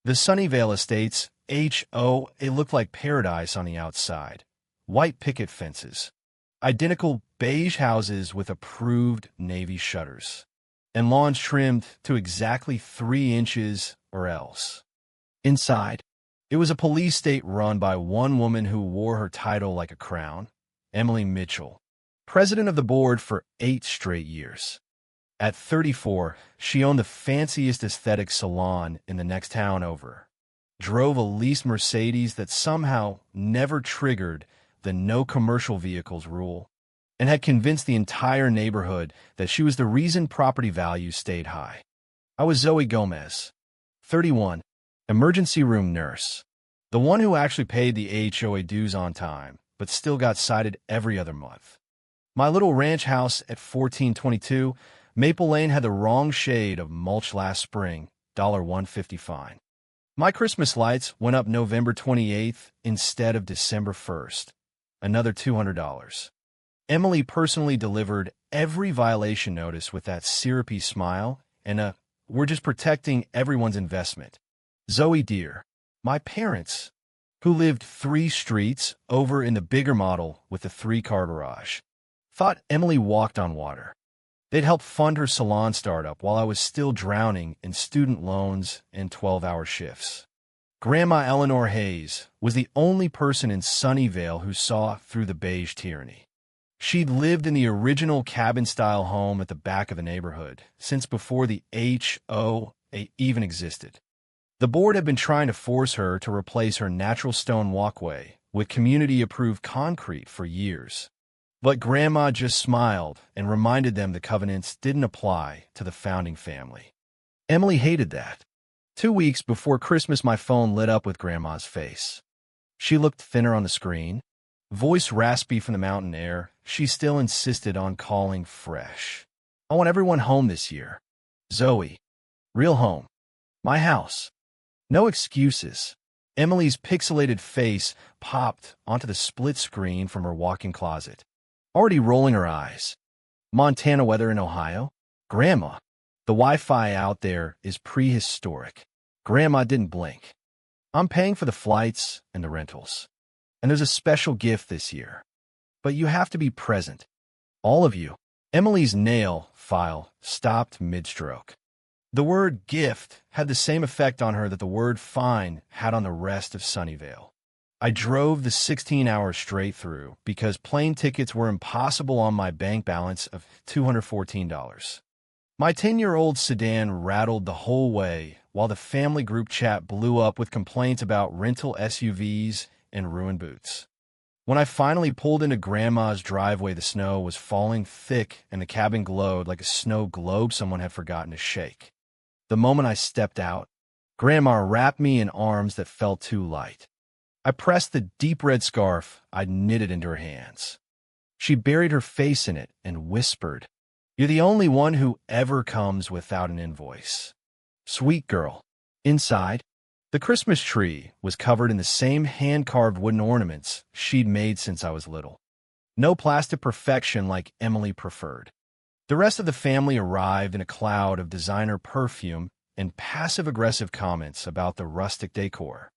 The Sunnyvale Estates, HOA, looked like paradise on the outside. White picket fences, identical beige houses with approved navy shutters, and lawns trimmed to exactly 3 inches or else. Inside, it was a police state run by one woman who wore her title like a crown, Emily Mitchell, president of the board for 8 straight years. At 34, she owned the fanciest aesthetic salon in the next town over, drove a leased Mercedes that somehow never triggered the no commercial vehicles rule, and had convinced the entire neighborhood that she was the reason property values stayed high. I was Zoe Gomez, 31, emergency room nurse, the one who actually paid the HOA dues on time, but still got cited every other month. My little ranch house at 1422 Maple Lane had the wrong shade of mulch last spring, $1.50 fine. My Christmas lights went up November 28th instead of December 1st, another $200. Emily personally delivered every violation notice with that syrupy smile and we're just protecting everyone's investment. Zoe dear, my parents, who lived 3 streets over in the bigger model with the 3-car garage, thought Emily walked on water. They'd helped fund her salon startup while I was still drowning in student loans and 12-hour shifts. Grandma Eleanor Hayes was the only person in Sunnyvale who saw through the beige tyranny. She'd lived in the original cabin-style home at the back of the neighborhood since before the HOA even existed. The board had been trying to force her to replace her natural stone walkway with community-approved concrete for years. But Grandma just smiled and reminded them the covenants didn't apply to the founding family. Emily hated that. 2 weeks before Christmas, my phone lit up with Grandma's face. She looked thinner on the screen, voice raspy from the mountain air. She still insisted on calling fresh. I want everyone home this year. Zoe. Real home. My house. No excuses. Emily's pixelated face popped onto the split screen from her walk-in closet, already rolling her eyes. Montana weather in Ohio? Grandma, the Wi-Fi out there is prehistoric. Grandma didn't blink. I'm paying for the flights and the rentals. And there's a special gift this year. But you have to be present. All of you. Emily's nail file stopped mid-stroke. The word gift had the same effect on her that the word fine had on the rest of Sunnyvale. I drove the 16 hours straight through because plane tickets were impossible on my bank balance of $214. My 10-year-old sedan rattled the whole way while the family group chat blew up with complaints about rental SUVs and ruined boots. When I finally pulled into Grandma's driveway, the snow was falling thick and the cabin glowed like a snow globe someone had forgotten to shake. The moment I stepped out, Grandma wrapped me in arms that felt too light. I pressed the deep red scarf I'd knitted into her hands. She buried her face in it and whispered, "You're the only one who ever comes without an invoice." Sweet girl. Inside, the Christmas tree was covered in the same hand-carved wooden ornaments she'd made since I was little. No plastic perfection like Emily preferred. The rest of the family arrived in a cloud of designer perfume and passive-aggressive comments about the rustic decor.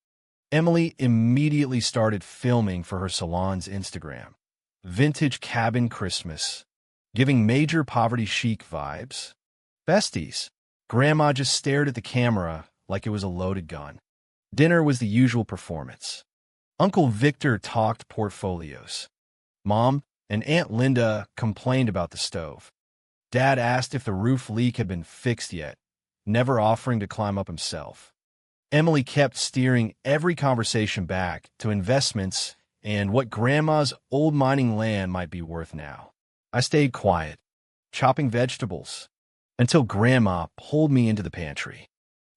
Emily immediately started filming for her salon's Instagram. Vintage cabin Christmas, giving major poverty chic vibes. Besties. Grandma just stared at the camera like it was a loaded gun. Dinner was the usual performance. Uncle Victor talked portfolios. Mom and Aunt Linda complained about the stove. Dad asked if the roof leak had been fixed yet, never offering to climb up himself. Emily kept steering every conversation back to investments and what Grandma's old mining land might be worth now. I stayed quiet, chopping vegetables, until Grandma pulled me into the pantry.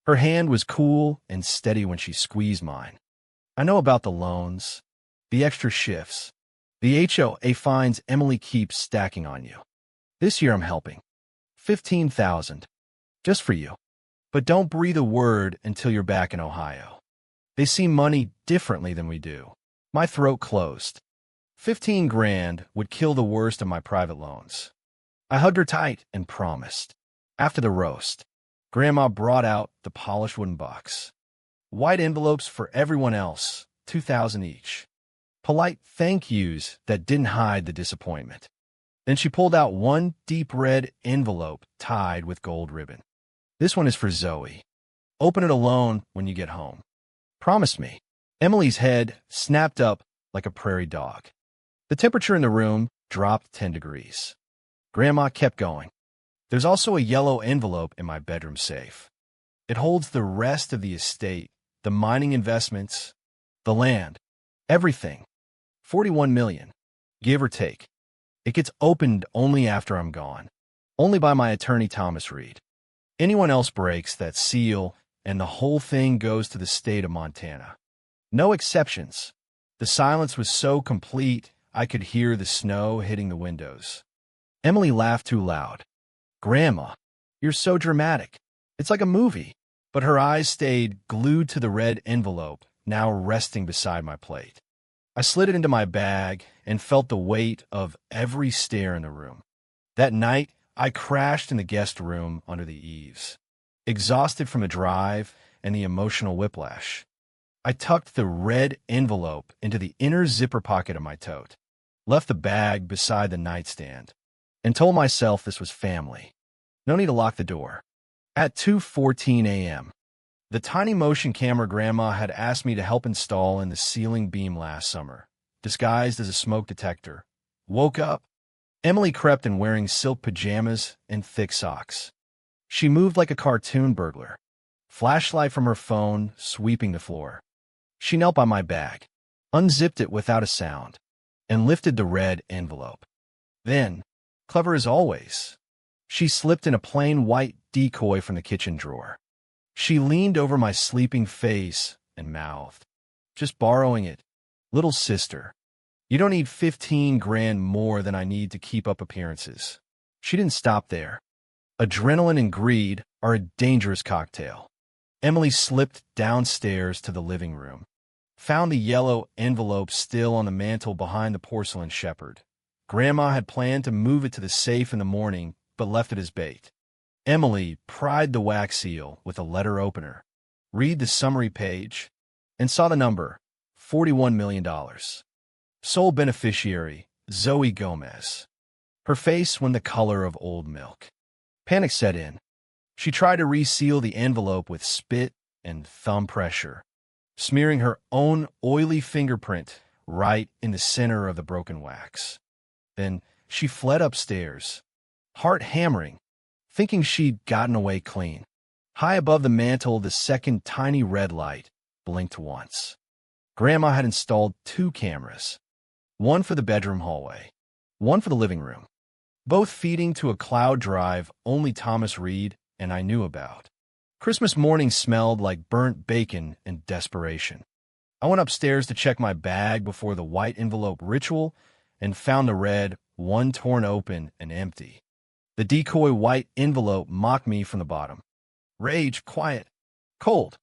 Her hand was cool and steady when she squeezed mine. I know about the loans, the extra shifts, the HOA fines Emily keeps stacking on you. This year I'm helping. $15,000. Just for you. But don't breathe a word until you're back in Ohio. They see money differently than we do. My throat closed. 15 grand would kill the worst of my private loans. I hugged her tight and promised. After the roast, Grandma brought out the polished wooden box. White envelopes for everyone else, 2,000 each. Polite thank yous that didn't hide the disappointment. Then she pulled out one deep red envelope tied with gold ribbon. This one is for Zoe. Open it alone when you get home. Promise me. Emily's head snapped up like a prairie dog. The temperature in the room dropped 10 degrees. Grandma kept going. There's also a yellow envelope in my bedroom safe. It holds the rest of the estate, the mining investments, the land, everything. 41 million, give or take. It gets opened only after I'm gone, only by my attorney Thomas Reed. Anyone else breaks that seal, and the whole thing goes to the state of Montana. No exceptions. The silence was so complete, I could hear the snow hitting the windows. Emily laughed too loud. Grandma, you're so dramatic. It's like a movie. But her eyes stayed glued to the red envelope, now resting beside my plate. I slid it into my bag and felt the weight of every stare in the room. That night, I crashed in the guest room under the eaves, exhausted from the drive and the emotional whiplash. I tucked the red envelope into the inner zipper pocket of my tote, left the bag beside the nightstand, and told myself this was family. No need to lock the door. At 2:14 a.m., the tiny motion camera Grandma had asked me to help install in the ceiling beam last summer, disguised as a smoke detector, woke up. Emily crept in wearing silk pajamas and thick socks. She moved like a cartoon burglar, flashlight from her phone sweeping the floor. She knelt by my bag, unzipped it without a sound, and lifted the red envelope. Then, clever as always, she slipped in a plain white decoy from the kitchen drawer. She leaned over my sleeping face and mouthed, "Just borrowing it. Little sister, you don't need 15 grand more than I need to keep up appearances." She didn't stop there. Adrenaline and greed are a dangerous cocktail. Emily slipped downstairs to the living room, found the yellow envelope still on the mantel behind the porcelain shepherd. Grandma had planned to move it to the safe in the morning, but left it as bait. Emily pried the wax seal with a letter opener, read the summary page, and saw the number, $41 million. Sole beneficiary, Zoe Gomez. Her face went the color of old milk. Panic set in. She tried to reseal the envelope with spit and thumb pressure, smearing her own oily fingerprint right in the center of the broken wax. Then she fled upstairs, heart hammering, thinking she'd gotten away clean. High above the mantel, the second tiny red light blinked once. Grandma had installed 2 cameras, one for the bedroom hallway, one for the living room, both feeding to a cloud drive only Thomas Reed and I knew about. Christmas morning smelled like burnt bacon and desperation. I went upstairs to check my bag before the white envelope ritual and found the red, one torn open and empty. The decoy white envelope mocked me from the bottom. Rage, quiet, cold.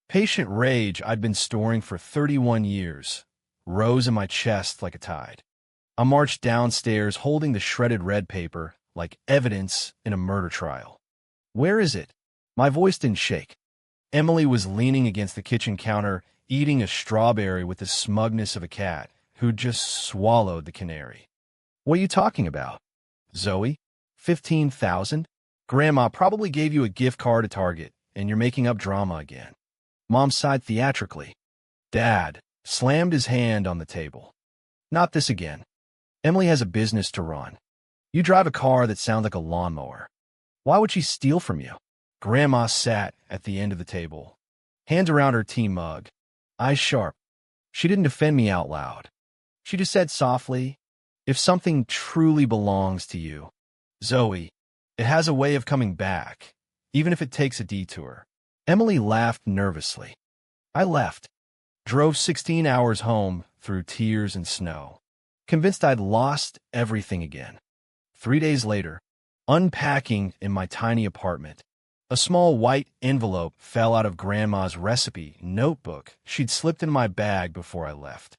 Patient rage I'd been storing for 31 years rose in my chest like a tide. I marched downstairs holding the shredded red paper like evidence in a murder trial. "Where is it?" My voice didn't shake. Emily was leaning against the kitchen counter, eating a strawberry with the smugness of a cat who'd just swallowed the canary. "What are you talking about?" "Zoe, 15,000? Grandma probably gave you a gift card at Target, and you're making up drama again." Mom sighed theatrically. Dad slammed his hand on the table. "Not this again. Emily has a business to run. You drive a car that sounds like a lawnmower. Why would she steal from you?" Grandma sat at the end of the table, hands around her tea mug, eyes sharp. She didn't defend me out loud. She just said softly, "If something truly belongs to you, Zoe, it has a way of coming back, even if it takes a detour." Emily laughed nervously. I left, drove 16 hours home through tears and snow, convinced I'd lost everything again. 3 days later, unpacking in my tiny apartment, a small white envelope fell out of Grandma's recipe notebook she'd slipped in my bag before I left.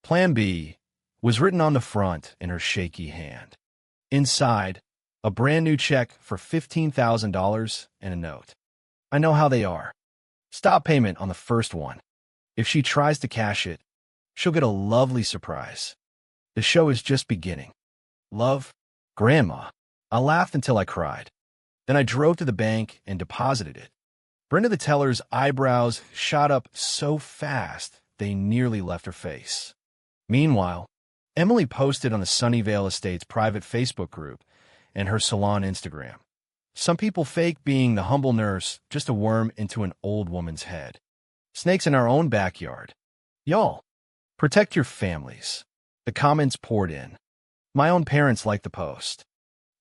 Plan B was written on the front in her shaky hand. Inside, a brand new check for $15,000 and a note. "I know how they are. Stop payment on the first one. If she tries to cash it, she'll get a lovely surprise. The show is just beginning. Love, Grandma. I laughed until I cried. Then I drove to the bank and deposited it. Brenda the teller's eyebrows shot up so fast they nearly left her face. Meanwhile, Emily posted on the Sunnyvale Estates private Facebook group and her salon Instagram. Some people fake being the humble nurse, just a worm into an old woman's head. Snakes in our own backyard. Y'all, protect your families. The comments poured in. My own parents liked the post.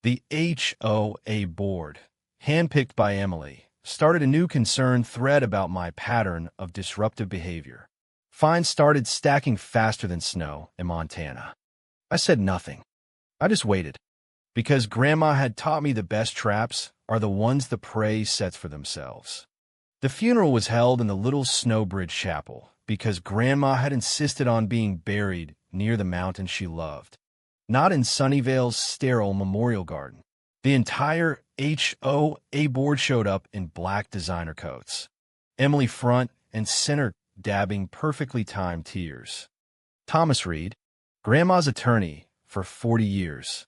The HOA board, handpicked by Emily, started a new concern thread about my pattern of disruptive behavior. Fines started stacking faster than snow in Montana. I said nothing. I just waited. Because Grandma had taught me the best traps are the ones the prey sets for themselves. The funeral was held in the little Snowbridge Chapel because Grandma had insisted on being buried near the mountain she loved, not in Sunnyvale's sterile memorial garden. The entire HOA board showed up in black designer coats. Emily front and center dabbing perfectly timed tears. Thomas Reed, Grandma's attorney for 40 years,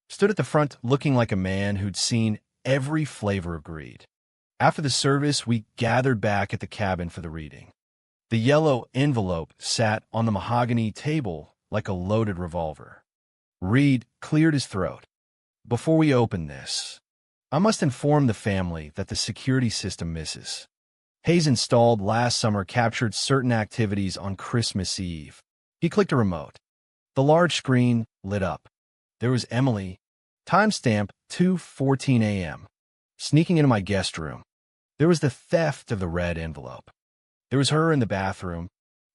stood at the front looking like a man who'd seen every flavor of greed. After the service, we gathered back at the cabin for the reading. The yellow envelope sat on the mahogany table like a loaded revolver. Reed cleared his throat. Before we open this, I must inform the family that the security system misses. Hayes installed last summer captured certain activities on Christmas Eve. He clicked a remote. The large screen lit up. There was Emily, timestamp 2:14 a.m., sneaking into my guest room. There was the theft of the red envelope. There was her in the bathroom,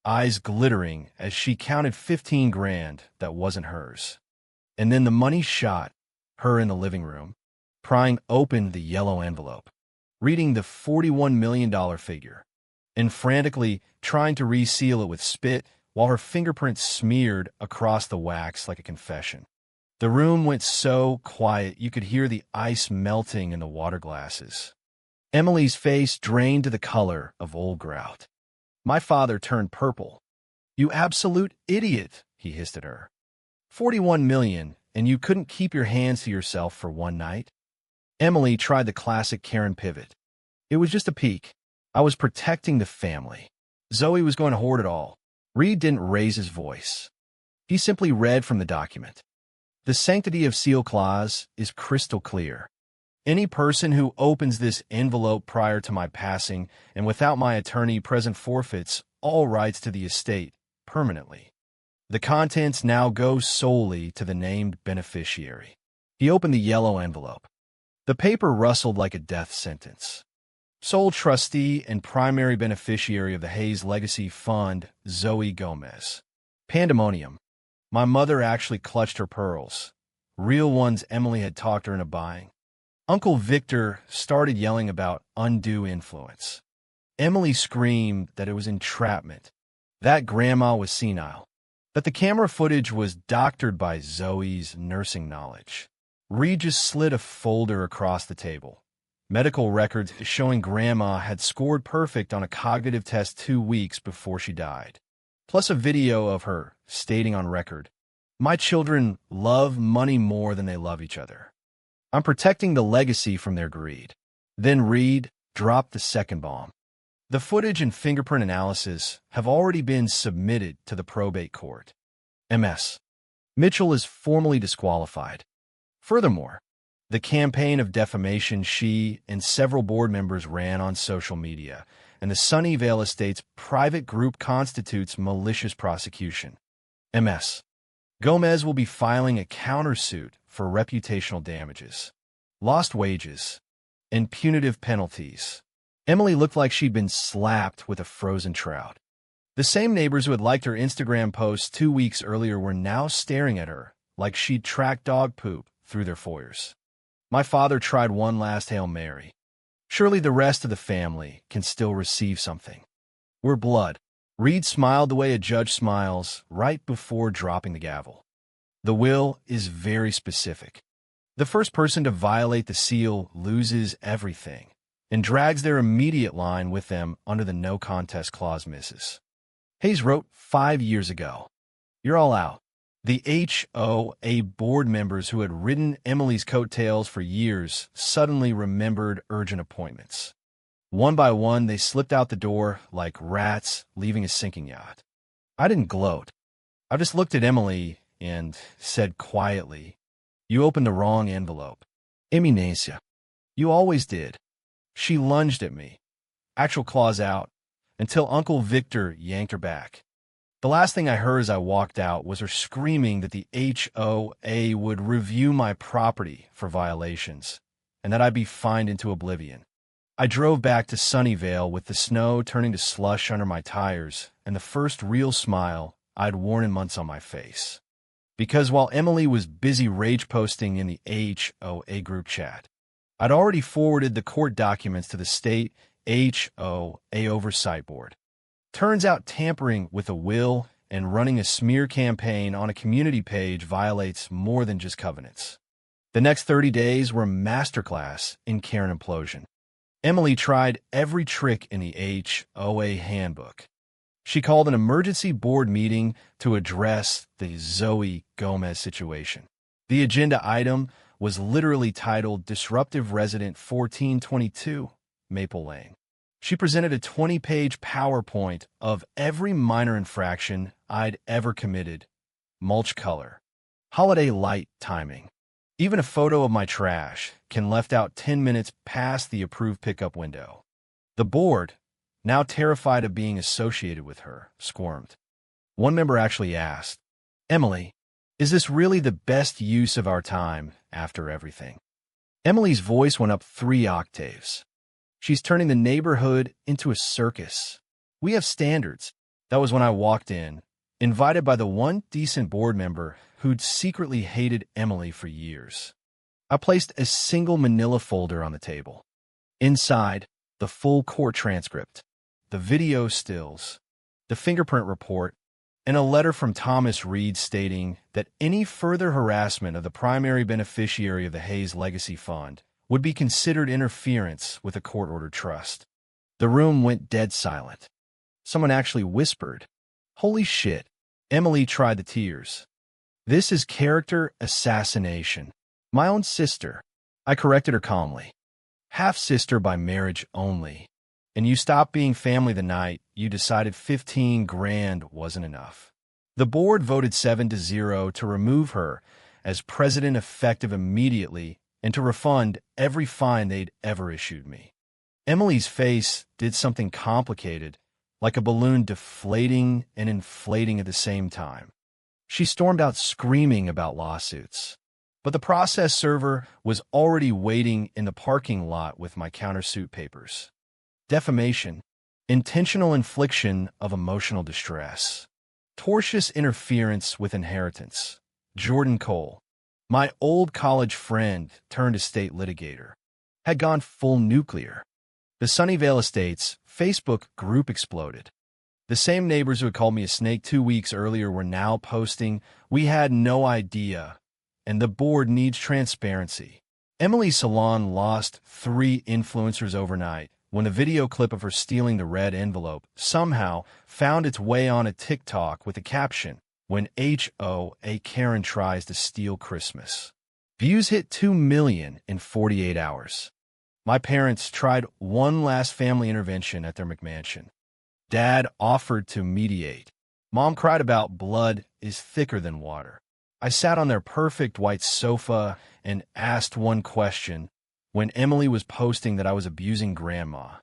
eyes glittering as she counted 15 grand that wasn't hers. And then the money shot, her in the living room, prying open the yellow envelope, reading the $41 million figure, and frantically trying to reseal it with spit while her fingerprints smeared across the wax like a confession. The room went so quiet you could hear the ice melting in the water glasses. Emily's face drained to the color of old grout. My father turned purple. "You absolute idiot," he hissed at her. 41 million, and you couldn't keep your hands to yourself for one night? Emily tried the classic Karen pivot. It was just a peek. I was protecting the family. Zoe was going to hoard it all. Reed didn't raise his voice. He simply read from the document. The sanctity of seal clause is crystal clear. Any person who opens this envelope prior to my passing and without my attorney present forfeits all rights to the estate permanently. The contents now go solely to the named beneficiary. He opened the yellow envelope. The paper rustled like a death sentence. Sole trustee and primary beneficiary of the Hayes Legacy Fund, Zoe Gomez. Pandemonium. My mother actually clutched her pearls. Real ones Emily had talked her into buying. Uncle Victor started yelling about undue influence. Emily screamed that it was entrapment, that Grandma was senile, that the camera footage was doctored by Zoe's nursing knowledge. Reed just slid a folder across the table. Medical records showing Grandma had scored perfect on a cognitive test 2 weeks before she died, plus a video of her stating on record, "My children love money more than they love each other. I'm protecting the legacy from their greed." Then Reed dropped the second bomb. The footage and fingerprint analysis have already been submitted to the probate court. MS. Mitchell is formally disqualified. Furthermore, the campaign of defamation she and several board members ran on social media, and the Sunnyvale Estates private group constitutes malicious prosecution. MS. Gomez will be filing a countersuit for reputational damages, lost wages, and punitive penalties. Emily looked like she'd been slapped with a frozen trout. The same neighbors who had liked her Instagram post 2 weeks earlier were now staring at her like she'd tracked dog poop through their foyers. My father tried one last Hail Mary. Surely the rest of the family can still receive something. We're blood. Reed smiled the way a judge smiles right before dropping the gavel. The will is very specific. The first person to violate the seal loses everything, and drags their immediate line with them under the no contest clause misses. Hayes wrote 5 years ago, "You're all out." The HOA board members who had ridden Emily's coattails for years suddenly remembered urgent appointments. One by one, they slipped out the door like rats leaving a sinking yacht. I didn't gloat. I just looked at Emily and said quietly, "You opened the wrong envelope. Eminesia. You always did." She lunged at me, actual claws out, until Uncle Victor yanked her back. The last thing I heard as I walked out was her screaming that the HOA would review my property for violations, and that I'd be fined into oblivion. I drove back to Sunnyvale with the snow turning to slush under my tires and the first real smile I'd worn in months on my face. Because while Emily was busy rage posting in the HOA group chat, I'd already forwarded the court documents to the state HOA oversight board. Turns out tampering with a will and running a smear campaign on a community page violates more than just covenants. The next 30 days were a masterclass in Karen implosion. Emily tried every trick in the HOA handbook. She called an emergency board meeting to address the Zoe Gomez situation. The agenda item was literally titled Disruptive Resident 1422, Maple Lane. She presented a 20-page PowerPoint of every minor infraction I'd ever committed: mulch color, holiday light timing, even a photo of my trash can left out 10 minutes past the approved pickup window. The board, now terrified of being associated with her, squirmed. One member actually asked, "Emily, is this really the best use of our time after everything?" Emily's voice went up 3 octaves. "She's turning the neighborhood into a circus. We have standards." That was when I walked in, invited by the one decent board member who'd secretly hated Emily for years. I placed a single manila folder on the table. Inside, the full court transcript, the video stills, the fingerprint report, and a letter from Thomas Reed stating that any further harassment of the primary beneficiary of the Hayes Legacy Fund would be considered interference with a court-ordered trust. The room went dead silent. Someone actually whispered, "Holy shit." Emily tried the tears. "This is character assassination. My own sister." I corrected her calmly. "Half-sister by marriage only. And you stopped being family the night you decided 15 grand wasn't enough." The board voted 7-0 to remove her as president effective immediately and to refund every fine they'd ever issued me. Emily's face did something complicated, like a balloon deflating and inflating at the same time. She stormed out screaming about lawsuits. But the process server was already waiting in the parking lot with my countersuit papers. Defamation, intentional infliction of emotional distress, tortious interference with inheritance. Jordan Cole, my old college friend turned estate litigator, had gone full nuclear. The Sunnyvale Estates Facebook group exploded. The same neighbors who had called me a snake 2 weeks earlier were now posting, "We had no idea, and the board needs transparency." Emily's salon lost 3 influencers overnight when the video clip of her stealing the red envelope somehow found its way on a TikTok with a caption, "When HOA Karen tries to steal Christmas." Views hit 2 million in 48 hours. My parents tried one last family intervention at their McMansion. Dad offered to mediate. Mom cried about blood is thicker than water. I sat on their perfect white sofa and asked one question when Emily was posting that I was abusing Grandma.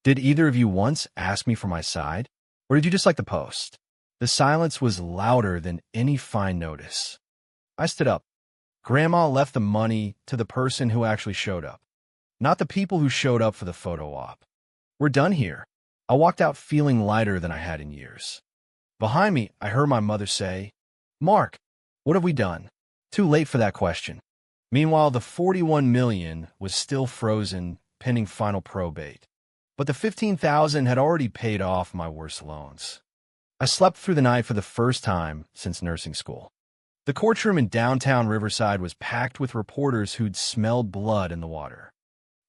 "Did either of you once ask me for my side? Or did you just like the post?" The silence was louder than any fine notice. I stood up. Grandma left the money to the person who actually showed up, not the people who showed up for the photo op. "We're done here." I walked out feeling lighter than I had in years. Behind me, I heard my mother say, "Mark, what have we done?" Too late for that question. Meanwhile, the 41 million was still frozen, pending final probate. But the 15,000 had already paid off my worst loans. I slept through the night for the first time since nursing school. The courtroom in downtown Riverside was packed with reporters who'd smelled blood in the water.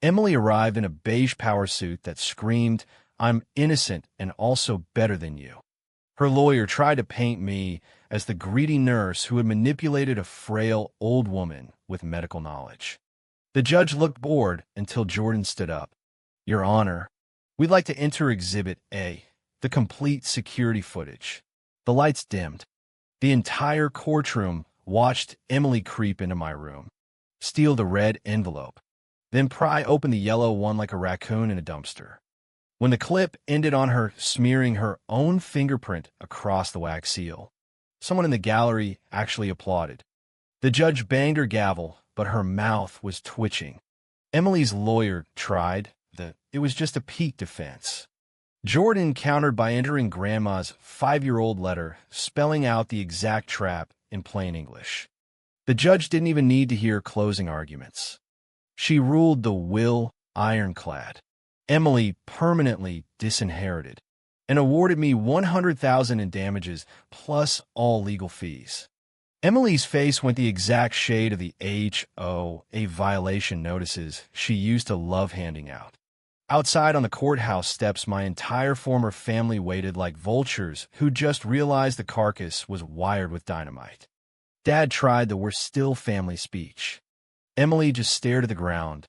Emily arrived in a beige power suit that screamed, "I'm innocent and also better than you." Her lawyer tried to paint me as the greedy nurse who had manipulated a frail old woman with medical knowledge. The judge looked bored until Jordan stood up. "Your Honor, we'd like to enter Exhibit A, the complete security footage." The lights dimmed. The entire courtroom watched Emily creep into my room, steal the red envelope, then pry open the yellow one like a raccoon in a dumpster. When the clip ended on her smearing her own fingerprint across the wax seal, someone in the gallery actually applauded. The judge banged her gavel, but her mouth was twitching. Emily's lawyer tried it was just a peak defense. Jordan countered by entering Grandma's 5-year-old letter, spelling out the exact trap in plain English. The judge didn't even need to hear closing arguments. She ruled the will ironclad. Emily permanently disinherited and awarded me $100,000 in damages plus all legal fees. Emily's face went the exact shade of the HOA violation notices she used to love handing out. Outside on the courthouse steps, my entire former family waited like vultures who just realized the carcass was wired with dynamite. Dad tried the "we're still family" speech. Emily just stared at the ground,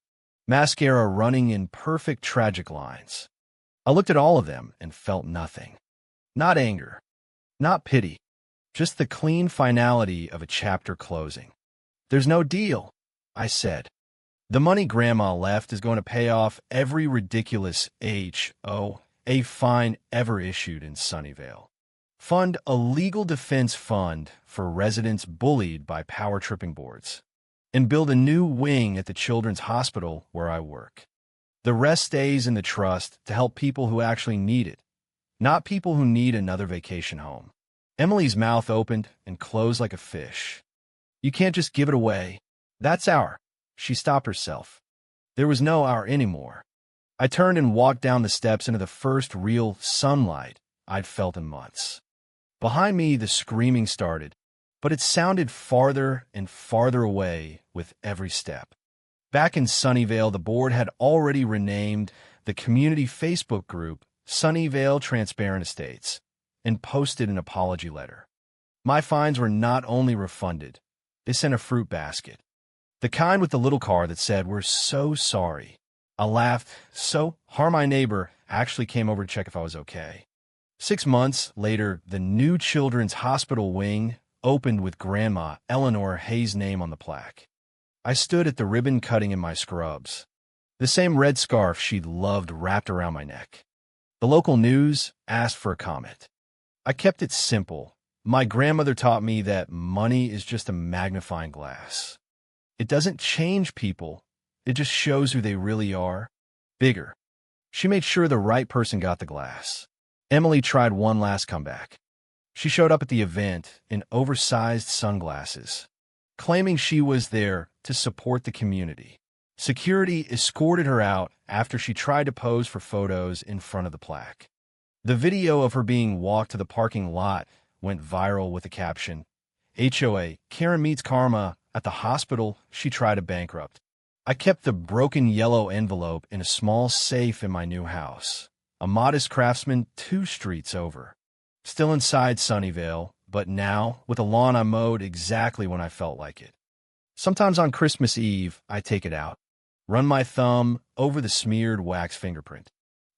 mascara running in perfect tragic lines. I looked at all of them and felt nothing. Not anger, not pity, just the clean finality of a chapter closing. "There's no deal," I said. "The money Grandma left is going to pay off every ridiculous HOA fine ever issued in Sunnyvale. Fund a legal defense fund for residents bullied by power-tripping boards, and build a new wing at the children's hospital where I work. The rest stays in the trust to help people who actually need it, not people who need another vacation home." Emily's mouth opened and closed like a fish. "You can't just give it away. That's our—" She stopped herself. There was no "our" anymore. I turned and walked down the steps into the first real sunlight I'd felt in months. Behind me, the screaming started, but it sounded farther and farther away with every step. Back in Sunnyvale, the board had already renamed the community Facebook group Sunnyvale Transparent Estates and posted an apology letter. My fines were not only refunded, they sent a fruit basket. The kind with the little car that said, "We're so sorry." I laughed. So, my neighbor actually came over to check if I was okay. 6 months later, the new children's hospital wing opened with Grandma Eleanor Hayes' name on the plaque. I stood at the ribbon cutting in my scrubs, the same red scarf she'd loved wrapped around my neck. The local news asked for a comment. I kept it simple. My grandmother taught me that money is just a magnifying glass. It doesn't change people, it just shows who they really are. Bigger. She made sure the right person got the glass. Emily tried one last comeback. She showed up at the event in oversized sunglasses, claiming she was there to support the community. Security escorted her out after she tried to pose for photos in front of the plaque. The video of her being walked to the parking lot went viral with the caption, "HOA Karen meets karma at the hospital she tried to bankrupt." I kept the broken yellow envelope in a small safe in my new house, a modest craftsman 2 streets over. Still inside Sunnyvale, but now with a lawn I mowed exactly when I felt like it. Sometimes on Christmas Eve, I take it out, run my thumb over the smeared wax fingerprint,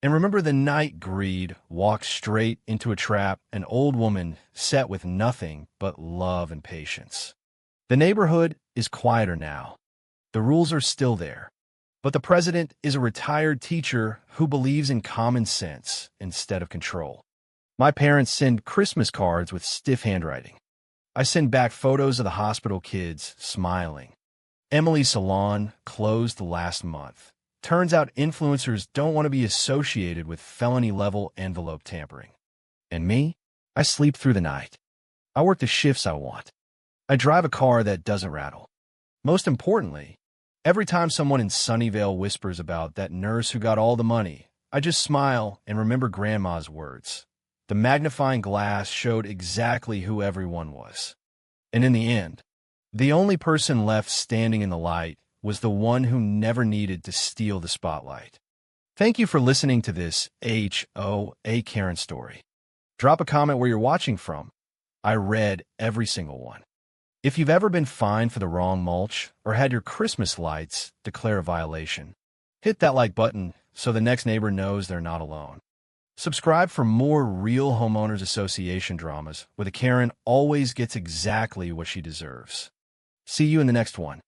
and remember the night greed walked straight into a trap an old woman set with nothing but love and patience. The neighborhood is quieter now. The rules are still there, but the president is a retired teacher who believes in common sense instead of control. My parents send Christmas cards with stiff handwriting. I send back photos of the hospital kids smiling. Emily's salon closed last month. Turns out influencers don't want to be associated with felony-level envelope tampering. And me? I sleep through the night. I work the shifts I want. I drive a car that doesn't rattle. Most importantly, every time someone in Sunnyvale whispers about that nurse who got all the money, I just smile and remember Grandma's words. The magnifying glass showed exactly who everyone was. And in the end, the only person left standing in the light was the one who never needed to steal the spotlight. Thank you for listening to this HOA Karen story. Drop a comment where you're watching from. I read every single one. If you've ever been fined for the wrong mulch or had your Christmas lights declare a violation, hit that like button so the next neighbor knows they're not alone. Subscribe for more real homeowners association dramas where the Karen always gets exactly what she deserves. See you in the next one.